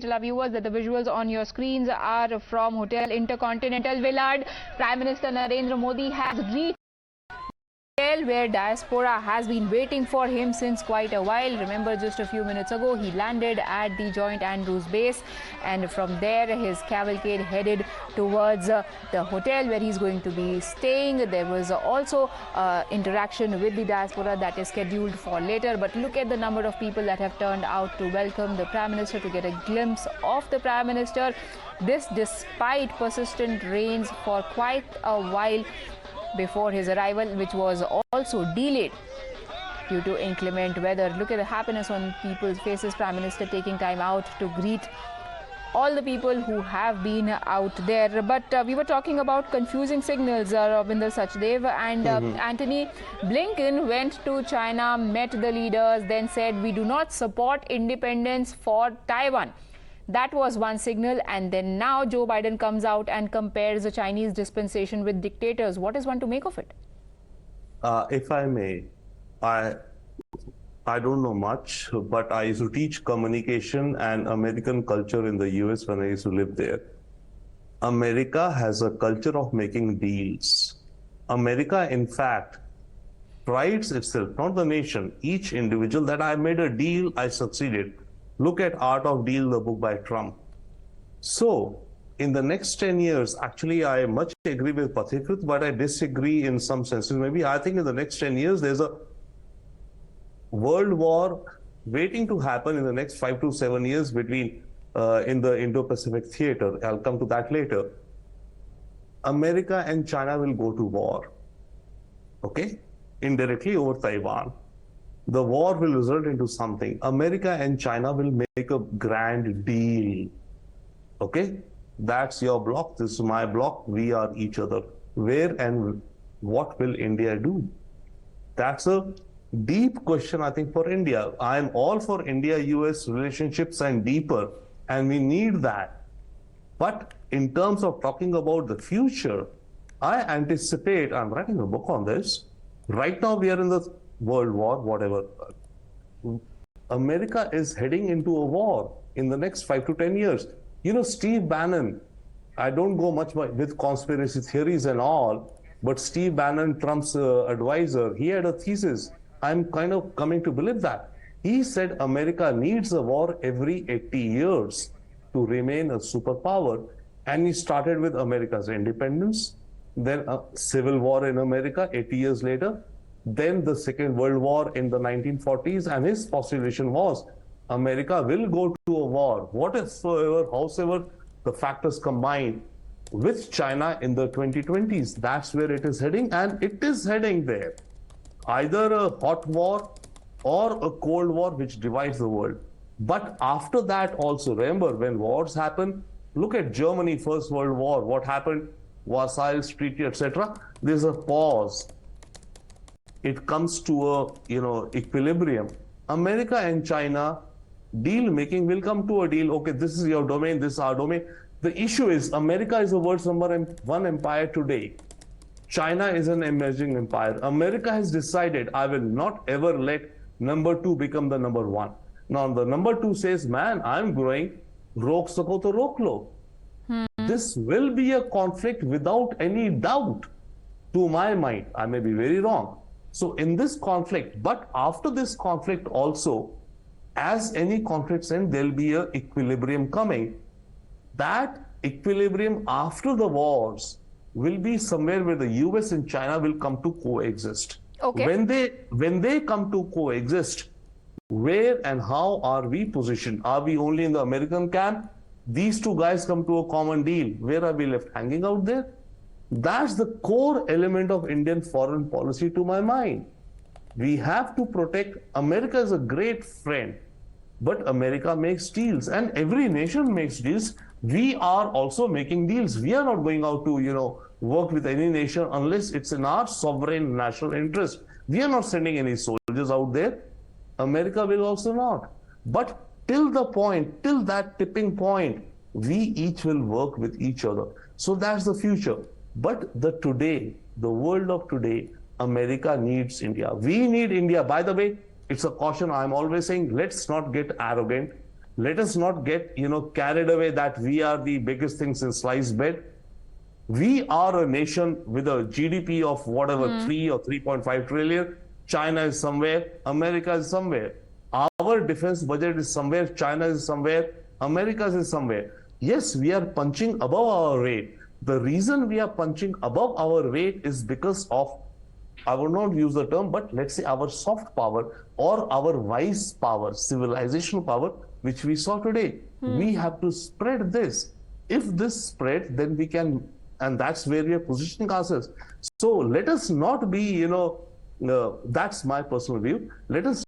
tell our viewers that the visuals on your screens are from Hotel Intercontinental Villard. Prime Minister Narendra Modi has reached where Diaspora has been waiting for him since quite a while. Remember, just a few minutes ago, he landed at the Joint Andrews base, and from there his cavalcade headed towards the hotel where he's going to be staying. There was also interaction with the Diaspora that is scheduled for later, but look at the number of people that have turned out to welcome the Prime Minister, to get a glimpse of the Prime Minister. This despite persistent rains for quite a while before his arrival, which was also delayed due to inclement weather. Look at the happiness on people's faces. Prime Minister taking time out to greet all the people who have been out there. But we were talking about confusing signals, Ravinder Sachdev, and Antony Blinken went to China, met the leaders, then said we do not support independence for Taiwan. That was one signal, and then now Joe Biden comes out and compares the Chinese dispensation with dictators. What is one to make of it? If I may, I don't know much, but I used to teach communication and American culture in the US when I used to live there. America has a culture of making deals. America, in fact, prides itself, not the nation, each individual, that I made a deal, I succeeded. Look at Art of Deal, the book by Trump. So, in the next 10 years, actually, I much agree with Pathikrit, but I disagree in some senses. Maybe I think in the next 10 years, there's a world war waiting to happen in the next 5 to 7 years between in the Indo-Pacific theater. I'll come to that later. America and China will go to war, okay? Indirectly over Taiwan. The war will result into something. America and China will make a grand deal. Okay? That's your block. This is my block. We are each other. Where and what will India do? That's a deep question, I think, for India. I'm all for India-US relationships and deeper, and we need that. But in terms of talking about the future, I anticipate, I'm writing a book on this. Right now, we are in the World War, whatever. America is heading into a war in the next 5 to 10 years. You know, Steve Bannon, I don't go much with conspiracy theories and all, but Steve Bannon, Trump's advisor, he had a thesis. I'm kind of coming to believe that. He said America needs a war every 80 years to remain a superpower. And he started with America's independence, then a civil war in America 80 years later, then the Second World War in the 1940s, and his postulation was America will go to a war, whatsoever, howsoever the factors combined with China in the 2020s. That's where it is heading, and it is heading there. Either a hot war or a cold war which divides the world. But after that also, remember, when wars happen, look at Germany, First World War, what happened, Versailles Treaty, etc. There's a pause. It comes to a, equilibrium. America and China deal making will come to a deal. Okay, this is your domain, this is our domain. The issue is America is the world's #1 empire today. China is an emerging empire. America has decided, I will not ever let #2 become the #1. Now the #2 says, man, I'm growing, rok sako to rok lo. This will be a conflict without any doubt, to my mind. I may be very wrong. So in this conflict, but after this conflict also, as any conflicts end, there'll be an equilibrium coming. That equilibrium after the wars will be somewhere where the US and China will come to coexist. Okay. When they come to coexist, where and how are we positioned? Are we only in the American camp? These two guys come to a common deal. Where are we left hanging out there? That's the core element of Indian foreign policy to my mind. We have to protect. America is a great friend, but America makes deals, and every nation makes deals. We are also making deals. We are not going out to, work with any nation unless it's in our sovereign national interest. We are not sending any soldiers out there. America will also not. But till that tipping point, we each will work with each other. So that's the future. But the world of today, America needs India. We need India. By the way, it's a caution I'm always saying, let's not get arrogant. Let us not get, carried away that we are the biggest things in sliced bread. We are a nation with a GDP of whatever, 3 or 3.5 trillion. China is somewhere, America is somewhere. Our defense budget is somewhere, China is somewhere, America is somewhere. Yes, we are punching above our weight. The reason we are punching above our weight is because of, I will not use the term, but let's say our soft power or our wise power, civilizational power, which we saw today. We have to spread this. If this spread, then we can, and that's where we are positioning ourselves. So let us not be, that's my personal view. Let us